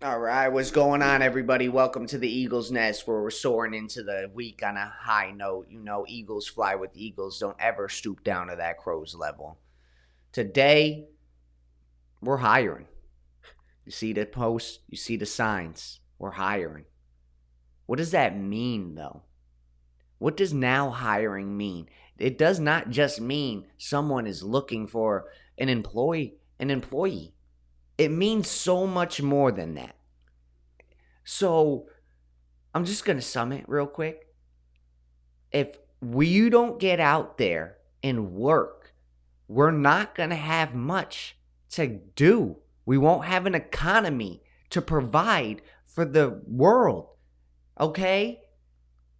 All right, what's going on, everybody? Welcome to the Eagles Nest, where we're soaring into the week on a high note. You know, Eagles fly with Eagles. Don't ever stoop down to that crow's level. Today, we're hiring. You see the posts, you see the signs. We're hiring. What does that mean, though? What does now hiring mean? It does not just mean someone is looking for an employee. It means so much more than that. So, I'm just going to sum it real quick. If we don't get out there and work, we're not going to have much to do. We won't have an economy to provide for the world. Okay?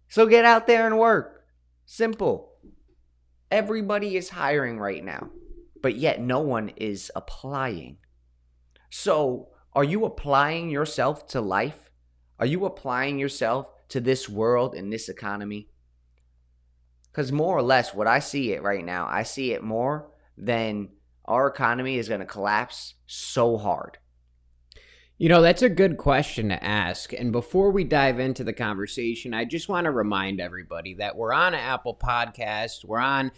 So get out there and work. Simple. Everybody is hiring right now, but yet no one is applying. So, are you applying yourself to life? Are you applying yourself to this world and this economy? Because more or less, what I see it right now, I see it more than our economy is going to collapse so hard. That's a good question to ask. And before we dive into the conversation, I just want to remind everybody that we're on Apple Podcasts, we're on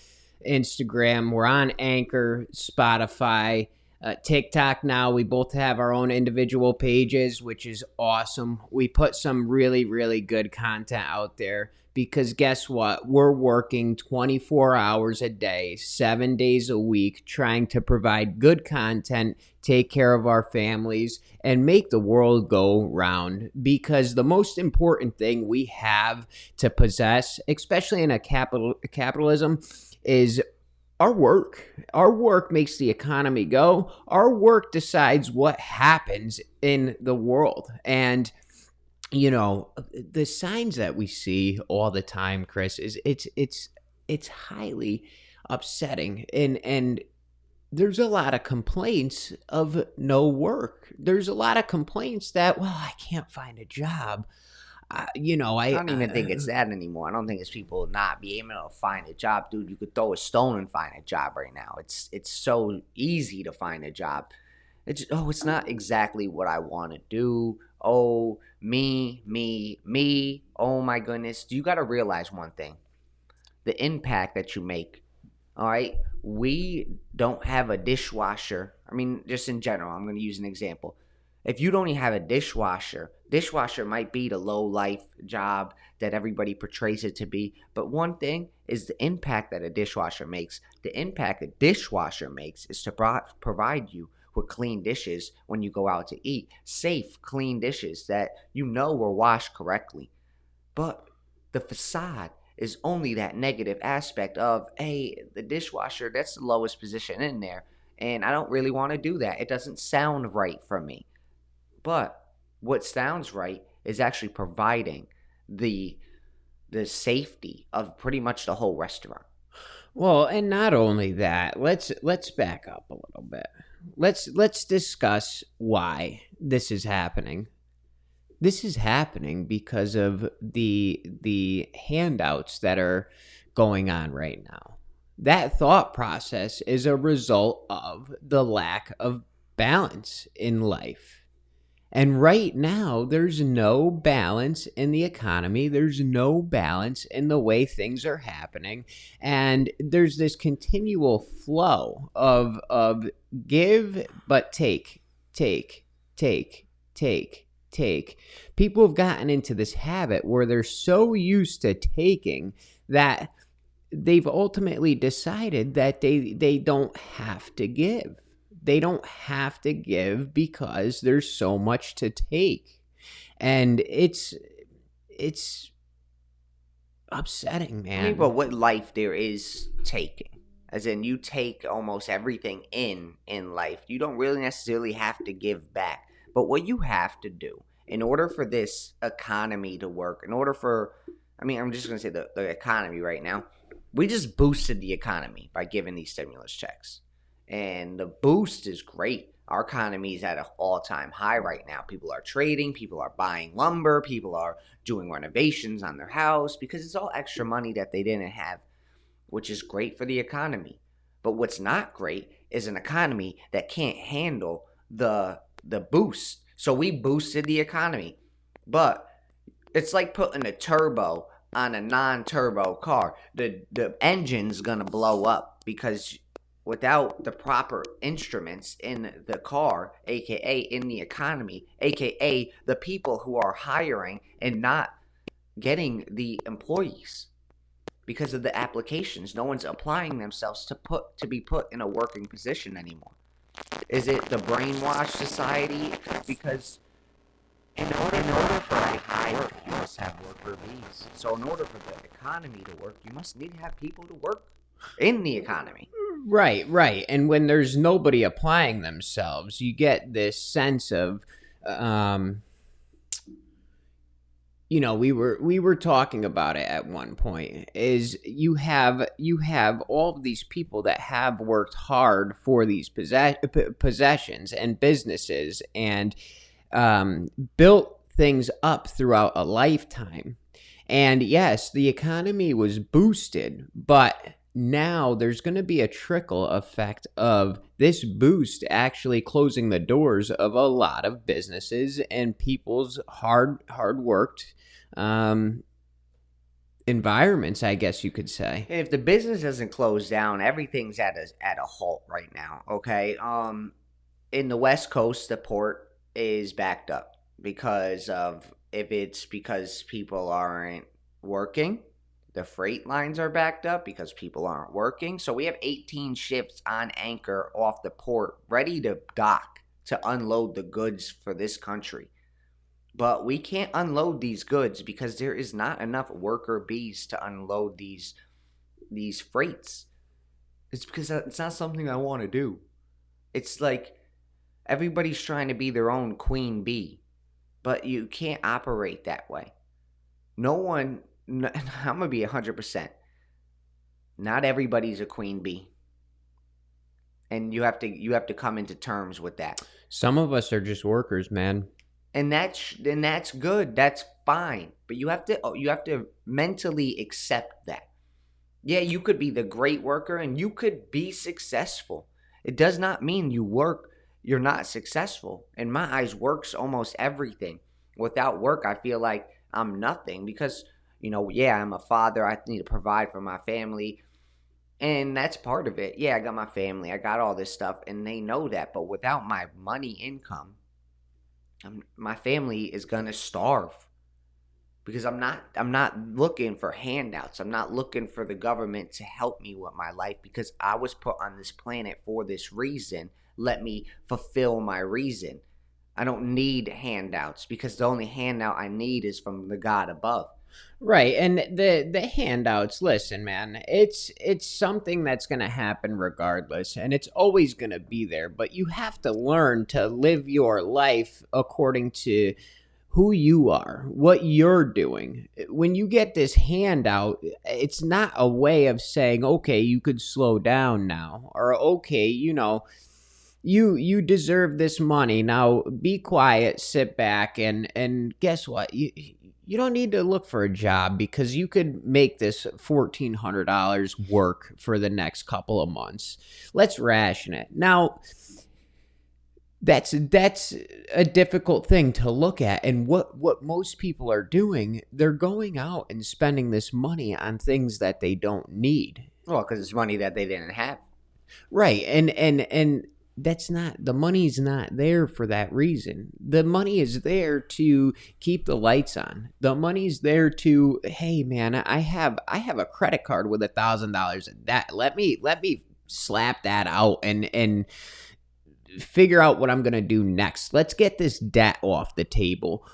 Instagram, we're on Anchor, Spotify, TikTok now. We both have our own individual pages, which is awesome. We put some really, really good content out there because guess what? We're working 24 hours a day, 7 days a week, trying to provide good content, take care of our families, and make the world go round. Because the most important thing we have to possess, especially in a capitalism, is our work. Our work makes the economy go. Our work decides what happens in the world. And the signs that we see all the time, Chris, is it's highly upsetting. And there's a lot of complaints of no work. There's a lot of complaints that, well, I can't find a job. I don't even think it's that anymore. I don't think it's people not being able to find a job, dude. You could throw a stone and find a job right now. It's so easy to find a job. It's not exactly what I want to do. Oh, me. Oh my goodness. You got to realize one thing. The impact that you make. All right? We don't have a dishwasher. I mean, just in general, I'm going to use an example. If you don't even have a dishwasher might be the low life job that everybody portrays it to be. But one thing is the impact that a dishwasher makes. The impact a dishwasher makes is to provide you with clean dishes when you go out to eat. Safe, clean dishes that you know were washed correctly. But the facade is only that negative aspect of, hey, the dishwasher, that's the lowest position in there. And I don't really want to do that. It doesn't sound right for me. But what sounds right is actually providing the safety of pretty much the whole restaurant. Well, and not only that, let's back up a little bit. Let's discuss why this is happening. This is happening because of the handouts that are going on right now. That thought process is a result of the lack of balance in life. And right now, there's no balance in the economy. There's no balance in the way things are happening. And there's this continual flow of give, but take. People have gotten into this habit where they're so used to taking that they've ultimately decided that they don't have to give. They don't have to give because there's so much to take. And it's upsetting, man. I mean, but what life there is taking. As in, you take almost everything in life. You don't really necessarily have to give back. But what you have to do in order for this economy to work, I'm just going to say the economy right now, we just boosted the economy by giving these stimulus checks. And the boost is great. Our economy is at an all-time high right now. People are trading, people are buying lumber, people are doing renovations on their house because it's all extra money that they didn't have, which is great for the economy. But what's not great is an economy that can't handle the boost So we boosted the economy. But it's like putting a turbo on a non-turbo car. The engine's going to blow up because without the proper instruments in the car, aka in the economy, aka the people who are hiring and not getting the employees because of the applications. No one's applying themselves to be put in a working position anymore. Is it the brainwash society? Because in order for a high work, you must have worker bees. So in order for the economy to work, you must need to have people to work in the economy. Right. And when there's nobody applying themselves, you get this sense of, we were talking about it at one point. Is you have all of these people that have worked hard for these possessions and businesses and built things up throughout a lifetime. And yes, the economy was boosted, but now there's going to be a trickle effect of this boost actually closing the doors of a lot of businesses and people's hard worked environments, I guess you could say. And if the business doesn't close down, everything's at a halt right now. Okay. In the West Coast, the port is backed up because of because people aren't working. The freight lines are backed up because people aren't working. So we have 18 ships on anchor off the port ready to dock to unload the goods for this country. But we can't unload these goods because there is not enough worker bees to unload these freights. It's because it's not something I want to do. It's like everybody's trying to be their own queen bee, but you can't operate that way. No one, I'm going to be 100%. Not everybody's a queen bee. And you have to come into terms with that. Some of us are just workers, man. And that's good. That's fine. But you have to mentally accept that. Yeah, you could be the great worker and you could be successful. It does not mean you're not successful. In my eyes, work's almost everything. Without work, I feel like I'm nothing because, I'm a father. I need to provide for my family. And that's part of it. Yeah, I got my family. I got all this stuff and they know that. But without my money income, my family is gonna starve because I'm not looking for handouts. I'm not looking for the government to help me with my life because I was put on this planet for this reason. Let me fulfill my reason. I don't need handouts because the only handout I need is from the God above. Right, and the handouts, listen, man, it's something that's going to happen regardless, and it's always going to be there, but you have to learn to live your life according to who you are, what you're doing. When you get this handout, it's not a way of saying, okay, you could slow down now, or okay, you deserve this money. Now be quiet, sit back, and guess what? You don't need to look for a job because you could make this $1,400 work for the next couple of months. Let's ration it. Now, that's a difficult thing to look at. And what most people are doing, they're going out and spending this money on things that they don't need. Well, because it's money that they didn't have. Right. And that's not, the money's not there for that reason. The money is there to keep the lights on. The money's there to, hey man, I have a credit card with $1,000 in debt. Let me slap that out and figure out what I'm gonna do next. Let's get this debt off the table.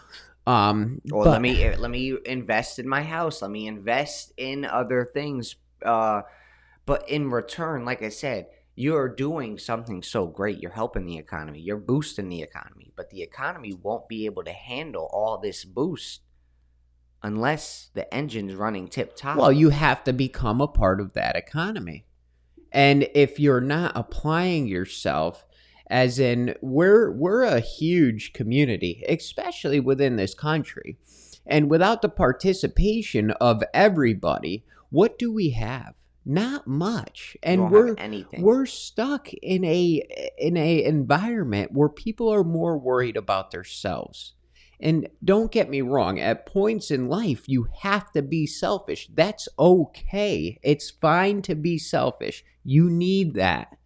Let me invest in my house. Let me invest in other things. But in return, like I said, you're doing something so great. You're helping the economy. You're boosting the economy. But the economy won't be able to handle all this boost unless the engine's running tip-top. Well, you have to become a part of that economy. And if you're not applying yourself, as in we're a huge community, especially within this country. And without the participation of everybody, what do we have? Not much. You And don't have anything. we're stuck in a environment where people are more worried about themselves. And don't get me wrong, at points in life you have to be selfish. That's okay. It's fine to be selfish. You need that.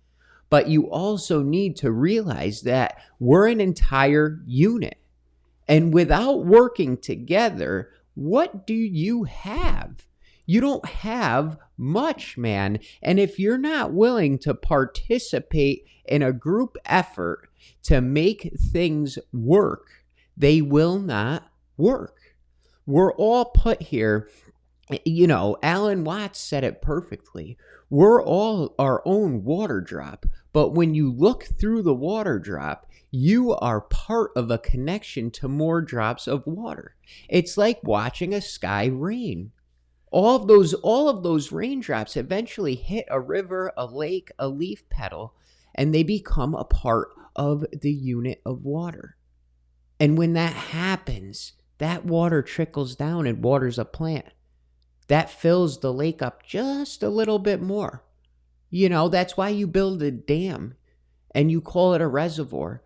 But you also need to realize that we're an entire unit. And without working together, what do you have? You don't have much, man. And if you're not willing to participate in a group effort to make things work, they will not work. We're all put here. Alan Watts said it perfectly. We're all our own water drop. But when you look through the water drop, you are part of a connection to more drops of water. It's like watching a sky rain. All of those raindrops eventually hit a river, a lake, a leaf petal, and they become a part of the unit of water. And when that happens, that water trickles down and waters a plant. That fills the lake up just a little bit more. That's why you build a dam and you call it a reservoir.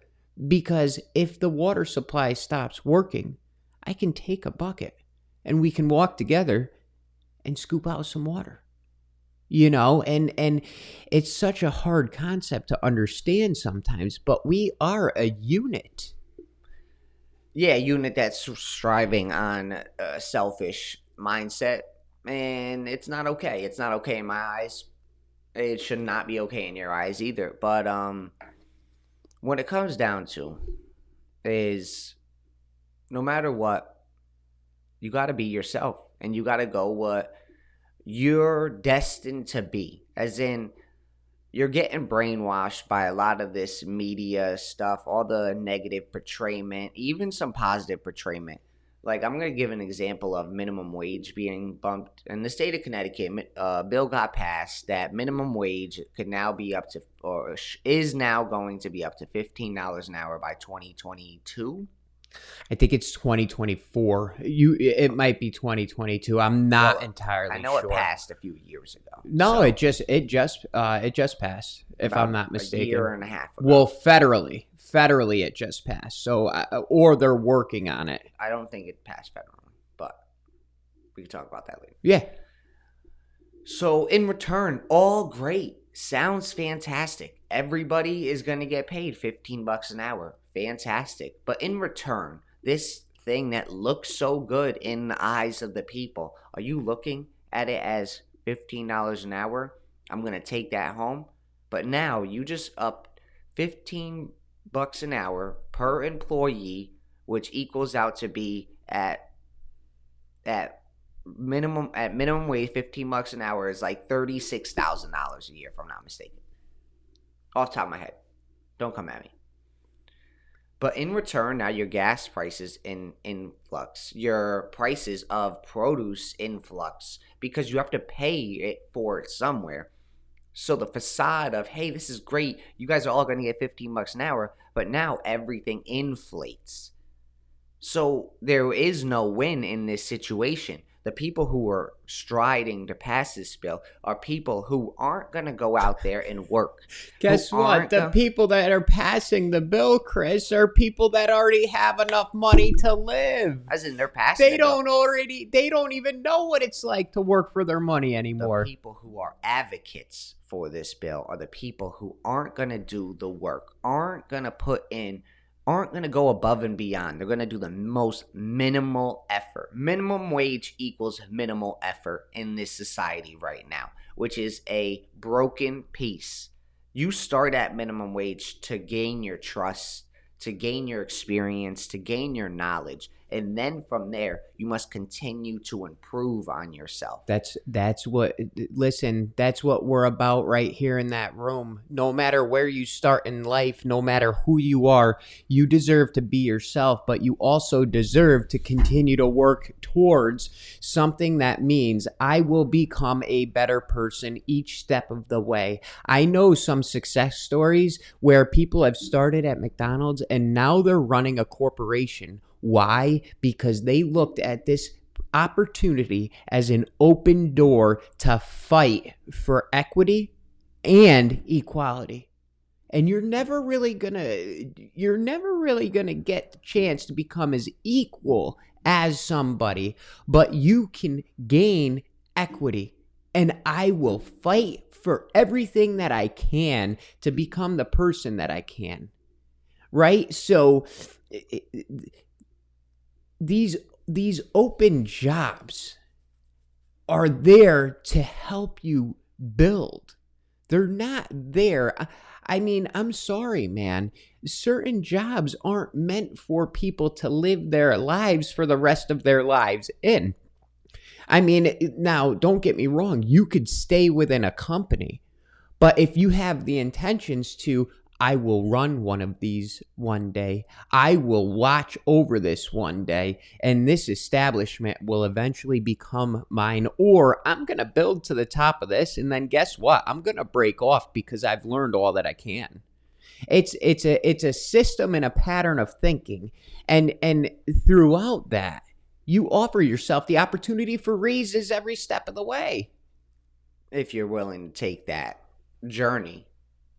Because if the water supply stops working, I can take a bucket and we can walk together and scoop out some water. And it's such a hard concept to understand sometimes, but we are a unit. Yeah, a unit that's striving on a selfish mindset, and it's not okay. It's not okay in my eyes. It should not be okay in your eyes either. But what it comes down to is no matter what, you got to be yourself and you got to go what you're destined to be. As in, you're getting brainwashed by a lot of this media stuff, all the negative portrayment, even some positive portrayment. Like, I'm going to give an example of minimum wage being bumped. In the state of Connecticut, a bill got passed that minimum wage could now be up to, or is now going to be up to $15 an hour by 2022. I think it's 2024. It might be 2022. I'm not entirely sure. I know it passed a few years ago. No, so it just passed. If I'm not mistaken, a year and a half ago. Well, federally it just passed. So, or they're working on it. I don't think it passed federally, but we can talk about that later. Yeah. So in return, all great. Sounds fantastic. Everybody is going to get paid $15 an hour. Fantastic. But in return, this thing that looks so good in the eyes of the people, are you looking at it as $15 an hour? I'm going to take that home. But now you just up $15 an hour per employee, which equals out to be at minimum wage, $15 an hour is like $36,000 a year, if I'm not mistaken. Off the top of my head. Don't come at me. But in return, now your gas prices in flux, your prices of produce in flux, because you have to pay it for it somewhere. So the facade of, hey, this is great, you guys are all going to get $15 an hour, but now everything inflates. So there is no win in this situation. The people who are striding to pass this bill are people who aren't going to go out there and work. Guess what? The people that are passing the bill, Chris, are people that already have enough money to live. As in, they're passing They don't even know what it's like to work for their money anymore. The people who are advocates for this bill are the people who aren't going to do the work, aren't going to go above and beyond. They're going to do the most minimal effort. Minimum wage equals minimal effort in this society right now, which is a broken piece. You start at minimum wage to gain your trust, to gain your experience, to gain your knowledge. And then from there, you must continue to improve on yourself. That's what we're about right here in that room. No matter where you start in life, no matter who you are, you deserve to be yourself, but you also deserve to continue to work towards something that means I will become a better person each step of the way. I know some success stories where people have started at McDonald's and now they're running a corporation. Why? Because they looked at this opportunity as an open door to fight for equity and equality. And you're never really gonna get the chance to become as equal as somebody, but you can gain equity. And I will fight for everything that I can to become the person that I can. Right? So these open jobs are there to help you build. They're not there. I mean, I'm sorry, man. Certain jobs aren't meant for people to live their lives for the rest of their lives in. I mean, now, don't get me wrong. You could stay within a company. But if you have the intentions to, I will run one of these one day, I will watch over this one day, and this establishment will eventually become mine, or I'm going to build to the top of this, and then guess what? I'm going to break off because I've learned all that I can. It's a system and a pattern of thinking, and throughout that, you offer yourself the opportunity for raises every step of the way. If you're willing to take that journey,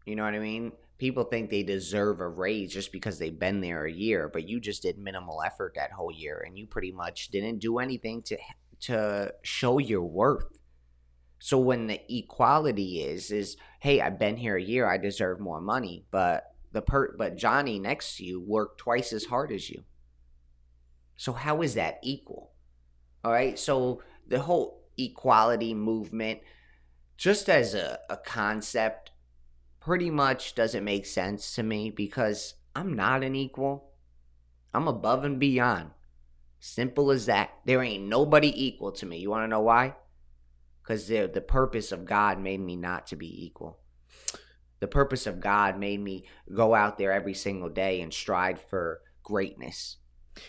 you know what I mean? People think they deserve a raise just because they've been there a year, but you just did minimal effort that whole year, and you pretty much didn't do anything to show your worth. So when the equality is, hey, I've been here a year, I deserve more money, but Johnny next to you worked twice as hard as you. So how is that equal? All right, so the whole equality movement, just as a concept, pretty much doesn't make sense to me because I'm not an equal. I'm above and beyond. Simple as that. There ain't nobody equal to me. You want to know why? Because the purpose of God made me not to be equal. The purpose of God made me go out there every single day and strive for greatness.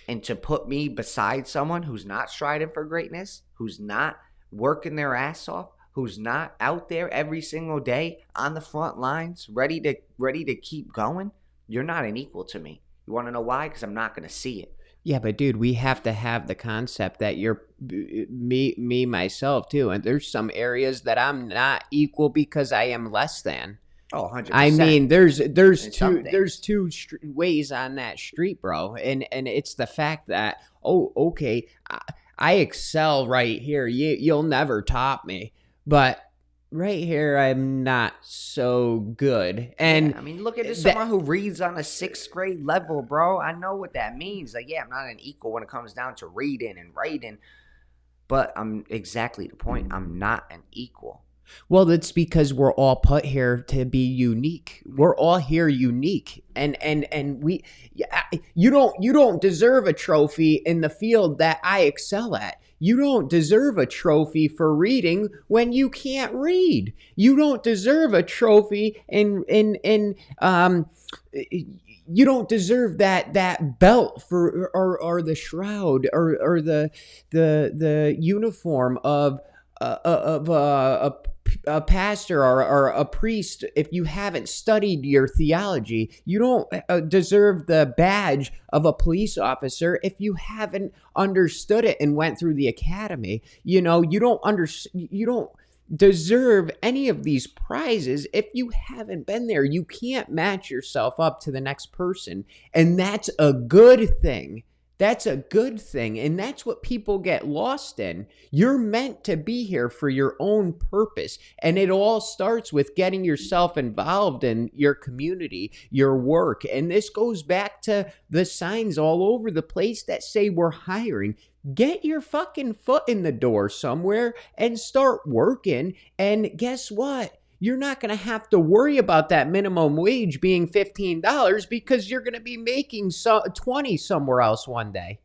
And to put me beside someone who's not striving for greatness, who's not working their ass off, who's not out there every single day on the front lines, ready to keep going, you're not an equal to me. You want to know why? Because I'm not going to see it. Yeah, but dude, we have to have the concept that you're me myself too, and there's some areas that I'm not equal because I am less than. Oh, 100%. I mean, there's two ways on that street, bro, and it's the fact that, oh, okay, I excel right here. You'll never top me. But right here, I'm not so good. And yeah, I mean, look at this, someone who reads on a 6th grade level, bro. I know what that means. Like, yeah, I'm not an equal when it comes down to reading and writing. But I'm exactly the point. I'm not an equal. Well, that's because we're all put here to be unique. We're all here unique, and you don't deserve a trophy in the field that I excel at. You don't deserve a trophy for reading when you can't read. You don't deserve a trophy you don't deserve that belt for or the shroud or the uniform of a pastor or a priest if you haven't studied your theology. You don't deserve the badge of a police officer if you haven't understood it and went through the academy. You don't deserve any of these prizes if you haven't been there. You can't match yourself up to the next person, and that's a good thing. That's a good thing, and that's what people get lost in. You're meant to be here for your own purpose, and it all starts with getting yourself involved in your community, your work, and this goes back to the signs all over the place that say we're hiring. Get your fucking foot in the door somewhere and start working, and guess what? You're not going to have to worry about that minimum wage being $15 because you're going to be making $20 somewhere else one day.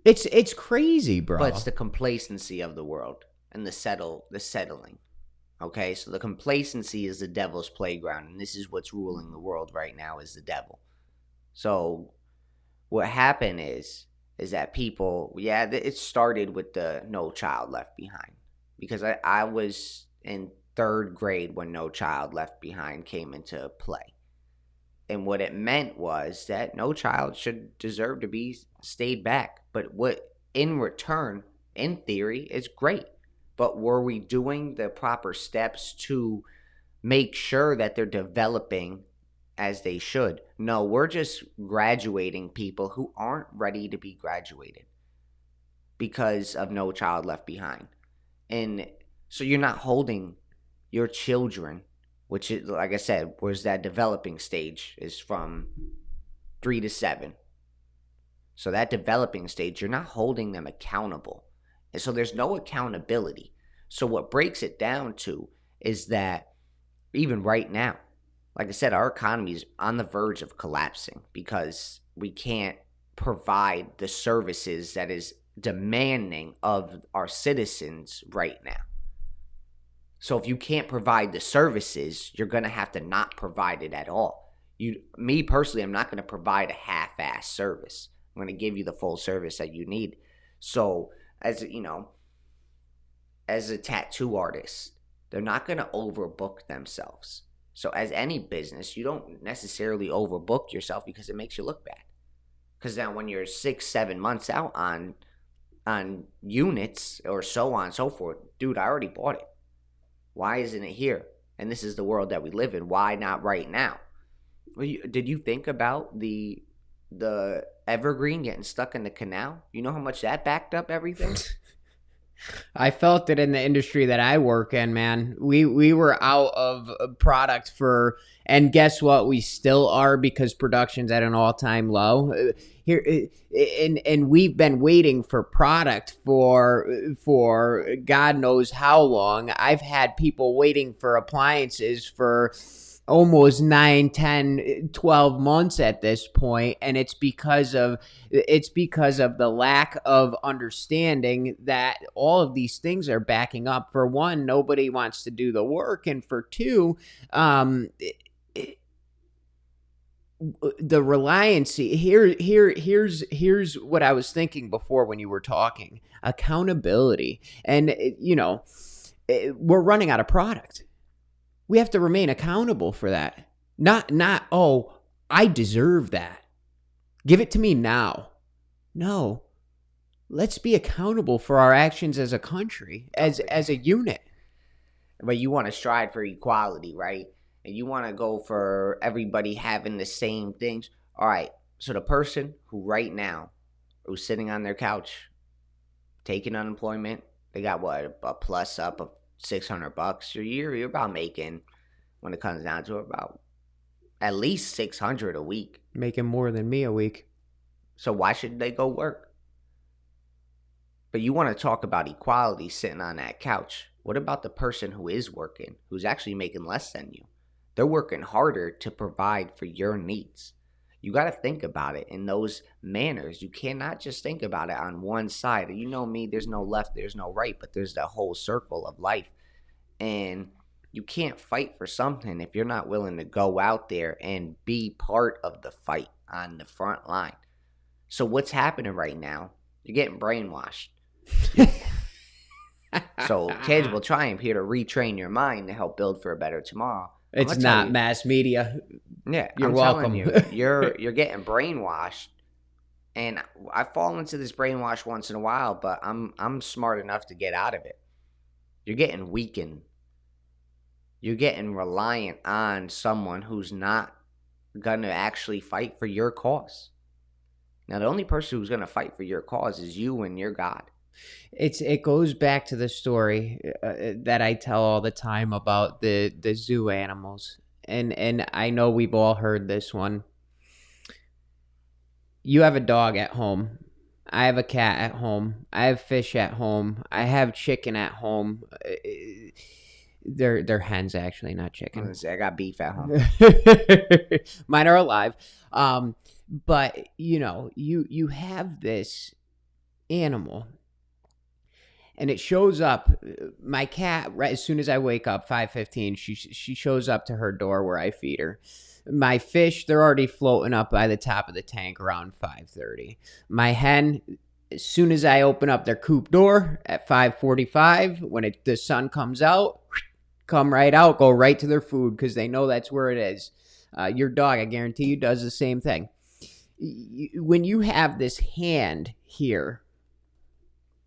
It's crazy, bro. But it's the complacency of the world and the settling. Okay, so the complacency is the devil's playground, and this is what's ruling the world right now is the devil. So what happened is that people, it started with the No Child Left Behind, because I was in 3rd grade when No Child Left Behind came into play. And what it meant was that no child should deserve to be stayed back. But what in return, in theory, is great. But were we doing the proper steps to make sure that they're developing as they should? No, we're just graduating people who aren't ready to be graduated because of No Child Left Behind. And so you're not holding your children, which is, like I said, was that developing stage is from 3 to 7. So that developing stage, you're not holding them accountable. And so there's no accountability. So what breaks it down to is that even right now, like I said, our economy is on the verge of collapsing because we can't provide the services that is demanding of our citizens right now. So if you can't provide the services, you're going to have to not provide it at all. Me personally, I'm not going to provide a half-ass service. I'm going to give you the full service that you need. So as a tattoo artist, they're not going to overbook themselves. So as any business, you don't necessarily overbook yourself because it makes you look bad. Because then when you're 6-7 months out on units or so on and so forth, dude, I already bought it. Why isn't it here? And this is the world that we live in. Why not right now? Did you think about the Evergreen getting stuck in the canal? You know how much that backed up everything? I felt it in the industry that I work in, man. We were out of product and guess what? We still are because production's at an all-time low. Here, and we've been waiting for product for God knows how long. I've had people waiting for appliances for almost 9, 10, 12 months at this point, and it's because of the lack of understanding that all of these things are backing up. For one, nobody wants to do the work, and for two, the reliancy here's what I was thinking before when you were talking accountability, and we're running out of product. We have to remain accountable for that. Not oh, I deserve that, give it to me now. No, let's be accountable for our actions as a country, as a unit. But you want to strive for equality, right? And you want to go for everybody having the same things. All right, so the person who right now, who's sitting on their couch, taking unemployment, they got what, a plus up of $600 a year. You're about making, when it comes down to it, about at least $600 a week. Making more than me a week. So why should they go work? But you want to talk about equality sitting on that couch. What about the person who is working, who's actually making less than you? They're working harder to provide for your needs. You got to think about it in those manners. You cannot just think about it on one side. You know me, there's no left, there's no right, but there's the whole circle of life. And you can't fight for something if you're not willing to go out there and be part of the fight on the front line. So what's happening right now? You're getting brainwashed. So Tangible Triumph here to retrain your mind to help build for a better tomorrow. It's not mass media. Yeah, you're welcome. You're getting brainwashed, and I fall into this brainwash once in a while, but I'm smart enough to get out of it. You're getting weakened. You're getting reliant on someone who's not gonna actually fight for your cause. Now, the only person who's gonna fight for your cause is you and your God. It goes back to the story that I tell all the time about the zoo animals, and I know we've all heard this one. You have a dog at home. I have a cat at home. I have fish at home. I have chicken at home. They're hens, actually, not chicken. I got beef at home. Mine are alive. But you have this animal. And it shows up. My cat, right as soon as I wake up, 5:15, she shows up to her door where I feed her. My fish, they're already floating up by the top of the tank around 5:30. My hen, as soon as I open up their coop door at 5:45, when the sun comes out, come right out, go right to their food because they know that's where it is. Your dog, I guarantee you, does the same thing. When you have this hand here,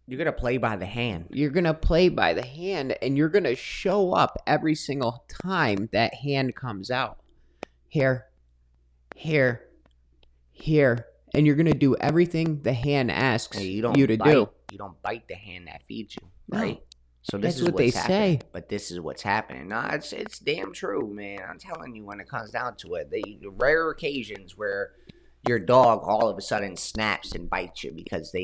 You're going to play by the hand. You're going to play by the hand, and you're going to show up every single time that hand comes out. Here, here, here. And you're going to do everything the hand asks you to do. You don't bite the hand that feeds you, No. right? So this That's is what what's they happening. say. But this is what's happening. No, it's damn true, man. I'm telling you, when it comes down to it, the rare occasions where your dog all of a sudden snaps and bites you because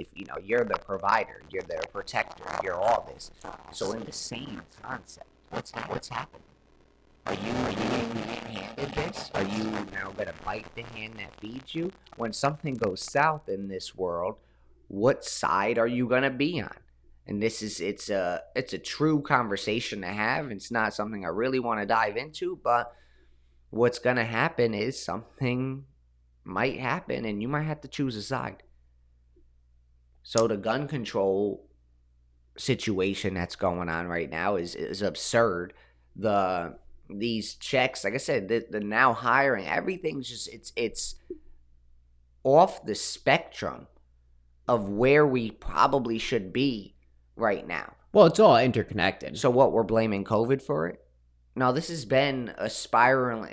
you're the provider, you're the protector, you're all this. So in the same concept, what's happening? Are you being handed this? Are you now gonna bite the hand that feeds you? When something goes south in this world, what side are you gonna be on? And it's a true conversation to have. It's not something I really want to dive into, but what's gonna happen is something might happen, and you might have to choose a side. So the gun control situation that's going on right now is absurd. These checks, like I said, the now hiring, everything's just it's off the spectrum of where we probably should be right now. Well, it's all interconnected. So what, we're blaming COVID for it? No, this has been a spiral,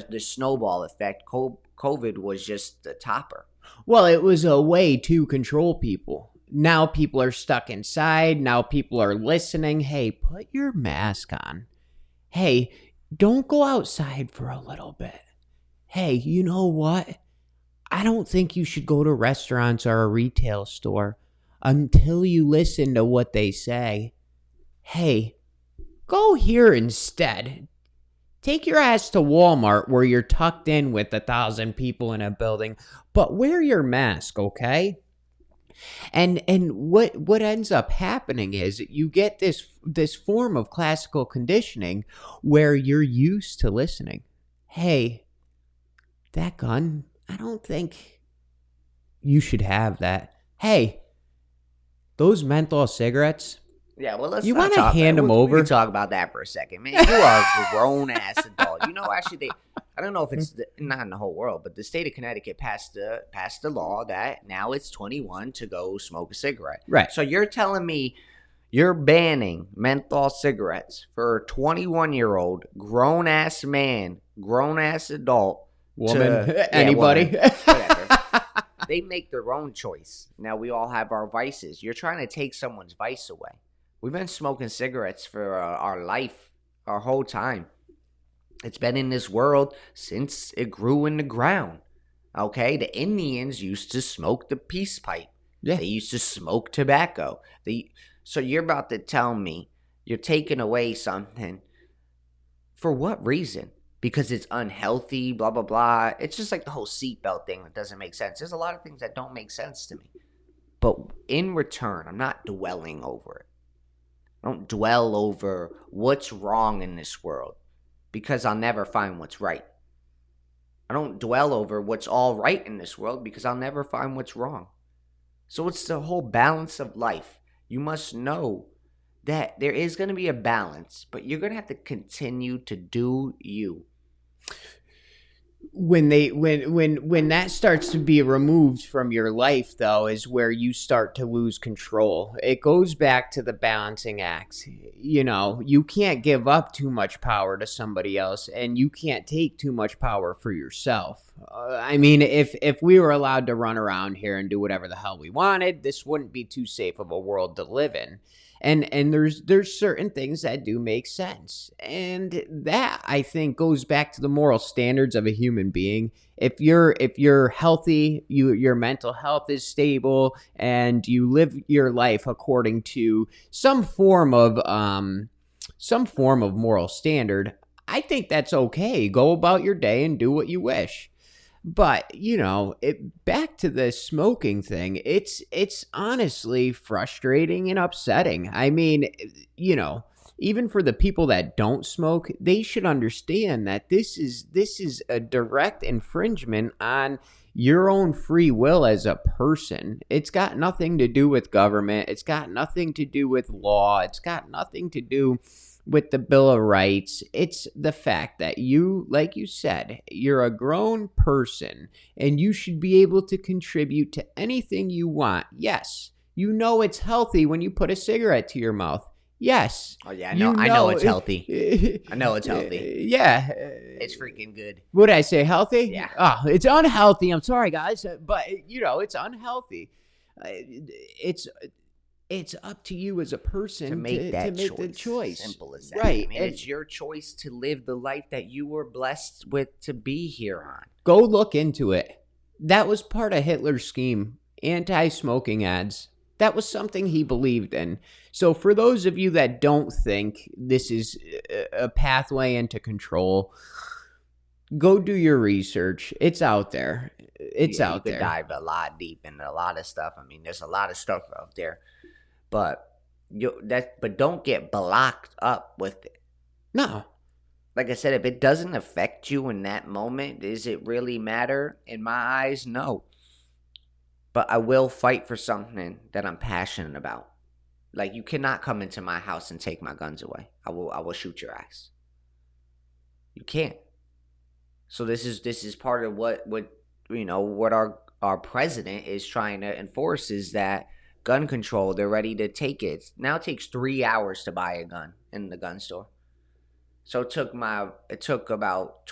the snowball effect. COVID was just the topper. Well, it was a way to control people. Now people are stuck inside. Now people are listening. Hey, put your mask on. Hey, don't go outside for a little bit. Hey, you know what? I don't think you should go to restaurants or a retail store until you listen to what they say. Hey, go here instead. Take your ass to Walmart where you're tucked in with 1,000 people in a building, but wear your mask, okay? And what ends up happening is you get this form of classical conditioning where you're used to listening. Hey, that gun, I don't think you should have that. Hey, those menthol cigarettes, Yeah, well, let's. You want to hand them over? We can talk about that for a second, man. You are a grown ass adult. Actually, I don't know if it's not in the whole world, but the state of Connecticut passed the law that now it's 21 to go smoke a cigarette. Right. So you're telling me you're banning menthol cigarettes for a 21-year-old grown ass man, grown ass adult, woman, anybody, woman, whatever. They make their own choice. Now we all have our vices. You're trying to take someone's vice away. We've been smoking cigarettes for our life, our whole time. It's been in this world since it grew in the ground. Okay? The Indians used to smoke the peace pipe. Yeah. They used to smoke tobacco. So you're about to tell me you're taking away something. For what reason? Because it's unhealthy, blah, blah, blah. It's just like the whole seatbelt thing that doesn't make sense. There's a lot of things that don't make sense to me. But in return, I'm not dwelling over it. I don't dwell over what's wrong in this world because I'll never find what's right. I don't dwell over what's all right in this world because I'll never find what's wrong. So it's the whole balance of life. You must know that there is going to be a balance, but you're going to have to continue to do you. When that starts to be removed from your life, though, is where you start to lose control. It goes back to the balancing act. You can't give up too much power to somebody else, and you can't take too much power for yourself. If we were allowed to run around here and do whatever the hell we wanted, this wouldn't be too safe of a world to live in. And there's certain things that do make sense. And that, I think, goes back to the moral standards of a human being. If you're healthy, your mental health is stable, and you live your life according to some form of moral standard, I think that's okay. Go about your day and do what you wish. But, back to the smoking thing, it's honestly frustrating and upsetting. Even for the people that don't smoke, they should understand that this is a direct infringement on your own free will as a person. It's got nothing to do with government. It's got nothing to do with law. It's got nothing to do with the Bill of Rights. It's the fact that you, like you said, you're a grown person and you should be able to contribute to anything you want. Yes, You know it's healthy when you put a cigarette to your mouth. Yes. Oh yeah, I know it's healthy. I know it's healthy. Yeah. It's freaking good. What did I say? Healthy? Yeah. Oh, it's unhealthy. I'm sorry, guys, but it's unhealthy. It's up to you as a person to make the choice. Simple as that. Right. I mean, it's your choice to live the life that you were blessed with to be here on. Go look into it. That was part of Hitler's scheme. Anti-smoking ads. That was something he believed in. So for those of you that don't think this is a pathway into control, go do your research. It's out there. It's out there. You could dive a lot deep into a lot of stuff. I mean, there's a lot of stuff out there, but don't get blocked up with it. No. Like I said, if it doesn't affect you in that moment, does it really matter? In my eyes, no. But I will fight for something that I'm passionate about. Like, you cannot come into my house and take my guns away. I will shoot your ass. You can't. So this is part of what our president is trying to enforce, is that gun control. They're ready to take it. Now it takes 3 hours to buy a gun in the gun store. So it took about about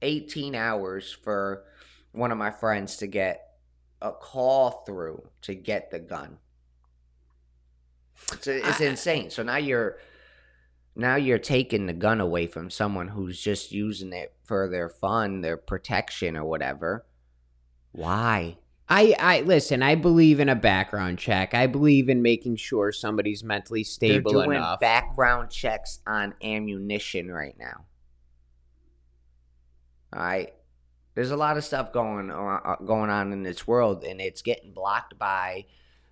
18 hours for one of my friends to get a call through to get the gun. It's insane. So now you're taking the gun away from someone who's just using it for their fun, their protection, or whatever. Why? I listen, I believe in a background check. I believe in making sure somebody's mentally stable enough. They're doing background checks on ammunition right now. All right? There's a lot of stuff going on in this world, and it's getting blocked by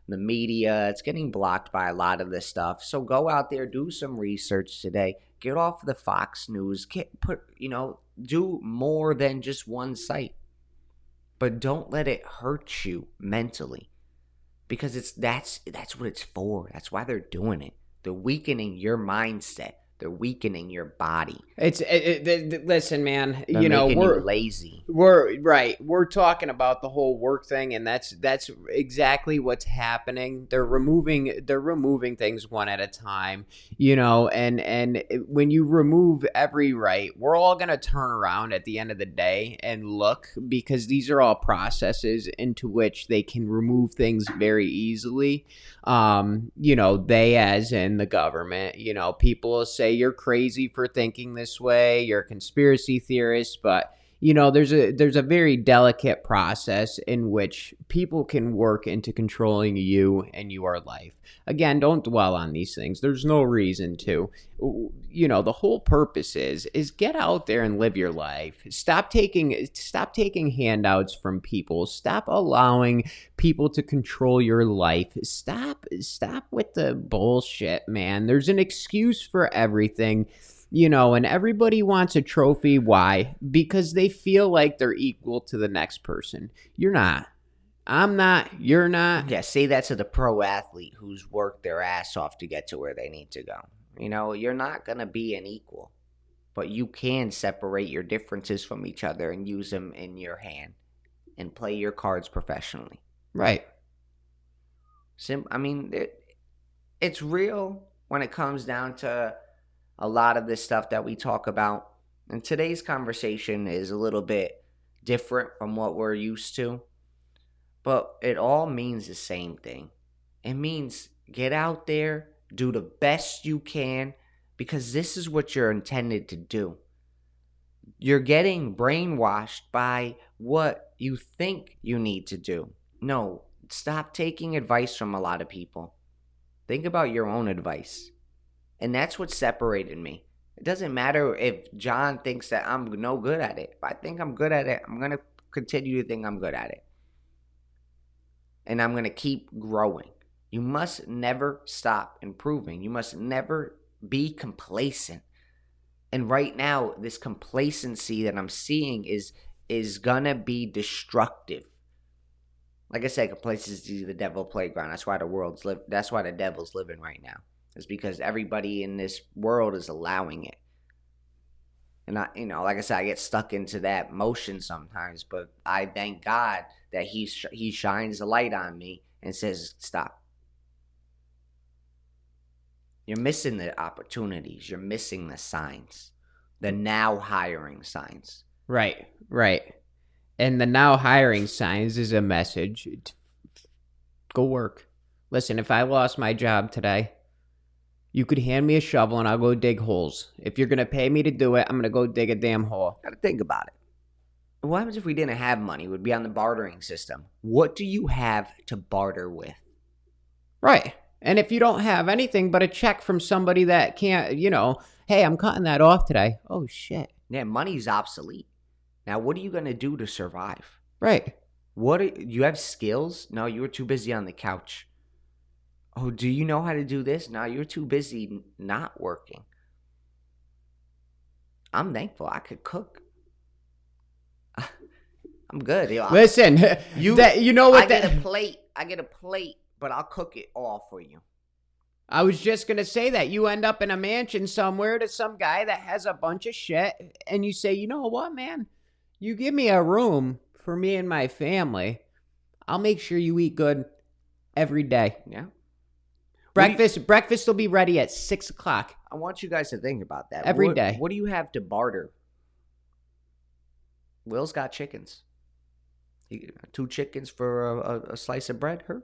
the media. It's getting blocked by a lot of this stuff. So go out there, do some research today. Get off the Fox News. Do more than just one site. But don't let it hurt you mentally, because that's what it's for. That's why they're doing it. They're weakening your mindset. They're weakening your body. Listen, man. They're making you lazy. We're talking about the whole work thing, and that's exactly what's happening. They're removing things one at a time. And when you remove every right, we're all gonna turn around at the end of the day and look, because these are all processes into which they can remove things very easily. They, as in the government, people will say you're crazy for thinking this way, you're a conspiracy theorist, but there's a very delicate process in which people can work into controlling you and your life. Again, don't dwell on these things. There's no reason to. The whole purpose is get out there and live your life. Stop taking handouts from people. Stop allowing people to control your life. Stop with the bullshit, man. There's an excuse for everything. And everybody wants a trophy. Why? Because they feel like they're equal to the next person. You're not. I'm not. You're not. Yeah, say that to the pro athlete who's worked their ass off to get to where they need to go. You're not going to be an equal, but you can separate your differences from each other and use them in your hand and play your cards professionally. Right. It's real when it comes down to a lot of this stuff that we talk about. And today's conversation is a little bit different from what we're used to. But it all means the same thing. It means get out there, do the best you can, because this is what you're intended to do. You're getting brainwashed by what you think you need to do. No, stop taking advice from a lot of people. Think about your own advice. And that's what separated me. It doesn't matter if John thinks that I'm no good at it. If I think I'm good at it, I'm going to continue to think I'm good at it. And I'm going to keep growing. You must never stop improving. You must never be complacent. And right now, this complacency that I'm seeing is going to be destructive. Like I said, complacency is the devil playground. That's why that's why the devil's living right now. It's because everybody in this world is allowing it. And I, like I said, I get stuck into that motion sometimes, but I thank God that he shines a light on me and says, "Stop. You're missing the opportunities. You're missing the signs, the now hiring signs." Right, right. And the now hiring signs is a message. Go work. Listen, if I lost my job today, you could hand me a shovel and I'll go dig holes. If you're going to pay me to do it, I'm going to go dig a damn hole. Got to think about it. What happens if we didn't have money? We'd be on the bartering system. What do you have to barter with? Right. And if you don't have anything but a check from somebody that can't, hey, I'm cutting that off today. Oh, shit. Yeah, money's obsolete. Now, what are you going to do to survive? Right. You have skills? No, you were too busy on the couch. Oh, do you know how to do this? No, you're too busy not working. I'm thankful I could cook. I'm good. Listen, you know what? I get a plate, but I'll cook it all for you. I was just going to say that. You end up in a mansion somewhere to some guy that has a bunch of shit, and you say, you know what, man? You give me a room for me and my family. I'll make sure you eat good every day. Yeah. Breakfast will be ready at 6 o'clock. I want you guys to think about that. Every day. What do you have to barter? Will's got chickens. 2 chickens for a slice of bread, her?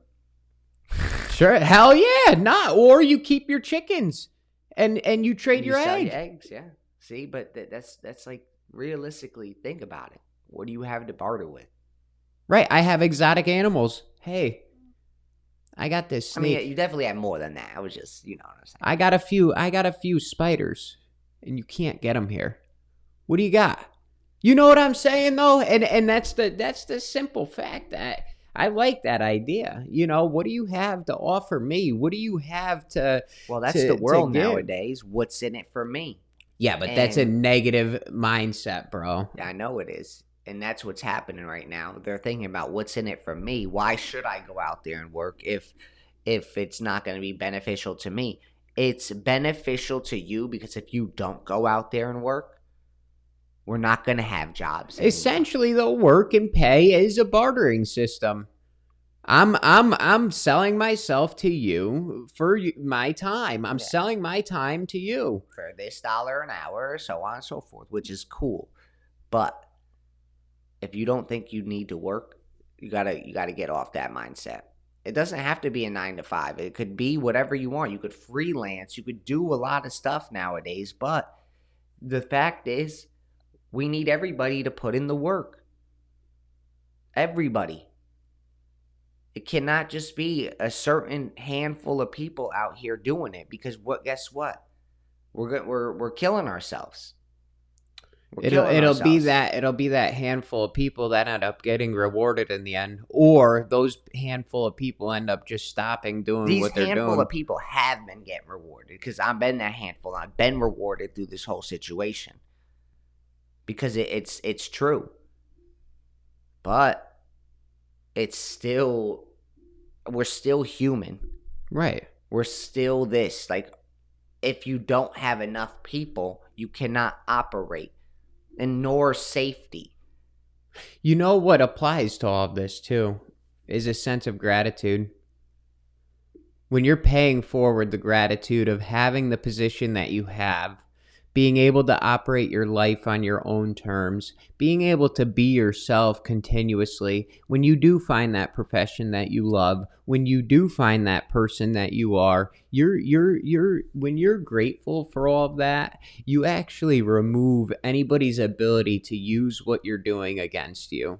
Sure. Hell yeah. Or you keep your chickens and you trade your sell eggs. Your eggs, yeah. See, but that's like, realistically, think about it. What do you have to barter with? Right. I have exotic animals. Hey, I got this snake. I mean, you definitely have more than that. I was just, what I'm saying. I got a few spiders, and you can't get them here. What do you got? You know what I'm saying, though? And that's the simple fact that I like that idea. What do you have to offer me? What do you have to? Well, that's the world nowadays. What's in it for me? Yeah, but that's a negative mindset, bro. Yeah, I know it is. And that's what's happening right now. They're thinking about what's in it for me. Why should I go out there and work if it's not going to be beneficial to me? It's beneficial to you because if you don't go out there and work, we're not going to have jobs anymore. Essentially, the work and pay is a bartering system. I'm selling myself to you for my time. I'm selling my time to you for this $1 an hour, so on and so forth, which is cool. But if you don't think you need to work, you gotta get off that mindset. It doesn't have to be a 9 to 5. It could be whatever you want. You could freelance. You could do a lot of stuff nowadays. But the fact is, we need everybody to put in the work. Everybody. It cannot just be a certain handful of people out here doing it because guess what? We're killing ourselves. It'll be that handful of people that end up getting rewarded in the end, or those handful of people end up just stopping doing what they're doing. These handful of people have been getting rewarded because I've been that handful. I've been rewarded through this whole situation because it's true, but it's still we're still human, right? We're still this. Like, if you don't have enough people, you cannot operate. And nor safety. You know what applies to all of this too is a sense of gratitude. When you're paying forward the gratitude of having the position that you have, being able to operate your life on your own terms, being able to be yourself continuously, when you do find that profession that you love, when you do find that person that you are, when you're grateful for all of that, you actually remove anybody's ability to use what you're doing against you.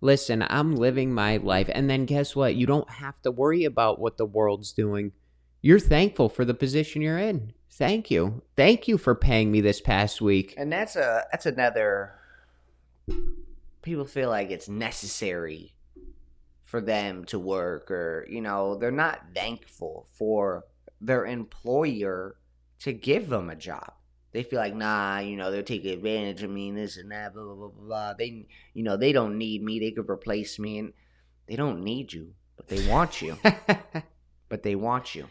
Listen, I'm living my life, and then guess what? You don't have to worry about what the world's doing. You're thankful for the position you're in. Thank you. Thank you for paying me this past week. And that's another. People feel like it's necessary for them to work, or they're not thankful for their employer to give them a job. They feel like, nah, they're taking advantage of me and this and that, blah blah blah blah. They don't need me. They could replace me, and they don't need you, but they want you. But they want you.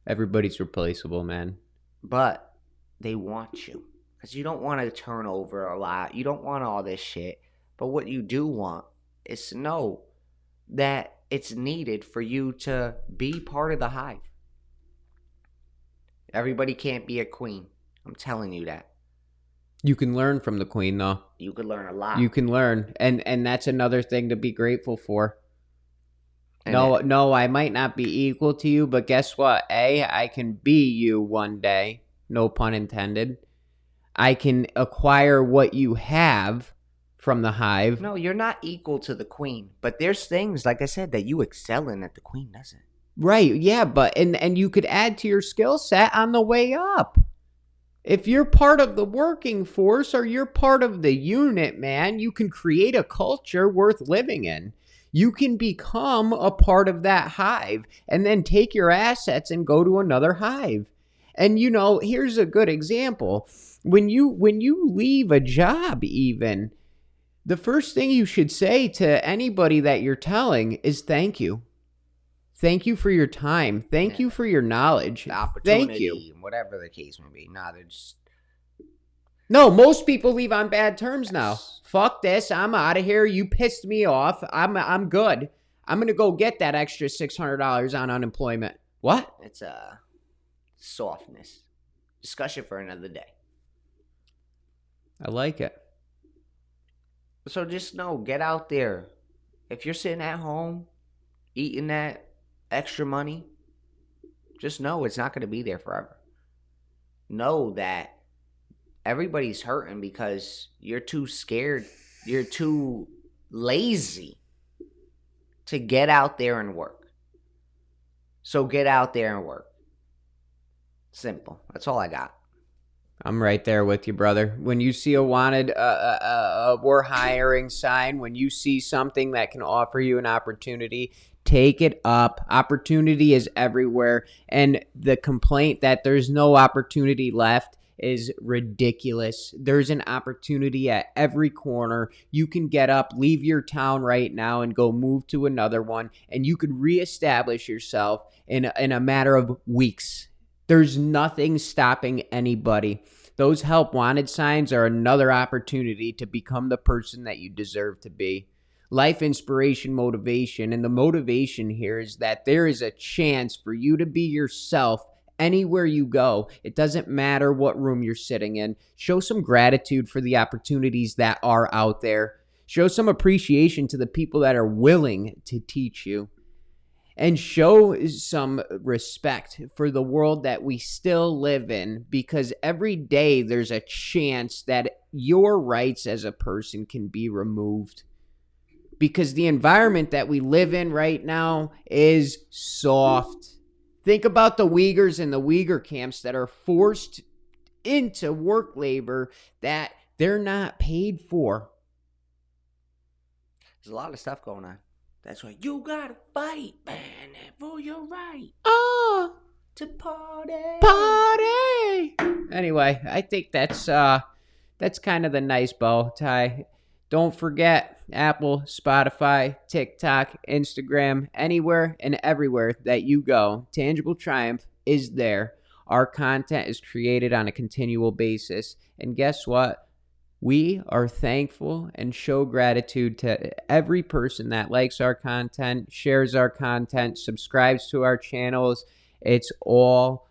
Everybody's replaceable, man. But they want you. because you don't want to turn over a lot. You don't want all this shit. But what you do want is to know that it's needed for you to be part of the hive. Everybody can't be a queen. I'm telling you that. You can learn from the queen, though. You could learn a lot. You can learn, and that's another thing to be grateful for. And No, I might not be equal to you, but guess what? I can be you one day. No pun intended. I can acquire what you have from the hive. No, you're not equal to the queen. But there's things, like I said, that you excel in that the queen doesn't. Right, yeah, but and you could add to your skill set on the way up. If you're part of the working force or you're part of the unit, man, you can create a culture worth living in. You can become a part of that hive and then take your assets and go to another hive. And here's a good example. When you leave a job, even, the first thing you should say to anybody that you're telling is thank you. Thank you for your time. Thank you for your knowledge. The opportunity, Thank you. whatever the case may be. Nah, they're just... No, most people leave on bad terms now. Fuck this. I'm out of here. You pissed me off. I'm good. I'm going to go get that extra $600 on unemployment. What? It's a softness. Discussion for another day. I like it. So just know, get out there. If you're sitting at home eating that extra money, just know it's not going to be there forever. Know that everybody's hurting because you're too scared, you're too lazy to get out there and work. So get out there and work. Simple. That's all I got. I'm right there with you, brother. When you see a wanted, we're hiring sign, when you see something that can offer you an opportunity, take it up. Opportunity is everywhere. And the complaint that there's no opportunity left is ridiculous. There's an opportunity at every corner. You can get up, leave your town right now, and go move to another one, and you could reestablish yourself in a matter of weeks. There's nothing stopping anybody. Those help wanted signs are another opportunity to become the person that you deserve to be. Life inspiration, motivation, and the motivation here is that there is a chance for you to be yourself anywhere you go. It doesn't matter what room you're sitting in. Show some gratitude for the opportunities that are out there. Show some appreciation to the people that are willing to teach you. And show some respect for the world that we still live in, because every day there's a chance that your rights as a person can be removed. Because the environment that we live in right now is soft. Think about the Uyghurs in the Uyghur camps that are forced into work labor that they're not paid for. There's a lot of stuff going on. That's why you gotta fight, man, for your right. To party. Anyway, I think that's kind of the nice bow tie. Don't forget Apple, Spotify, TikTok, Instagram, anywhere and everywhere that you go. Tangible Triumph is there. Our content is created on a continual basis. And guess what? We are thankful and show gratitude to every person that likes our content, shares our content, subscribes to our channels. It's all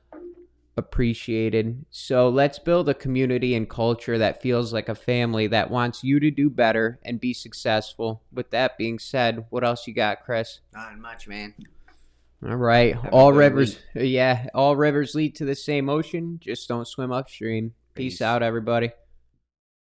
appreciated. So let's build a community and culture that feels like a family that wants you to do better and be successful. With that being said, what else you got, Chris? Not much, man. All right. All rivers lead to the same ocean. Just don't swim upstream. Peace out, everybody.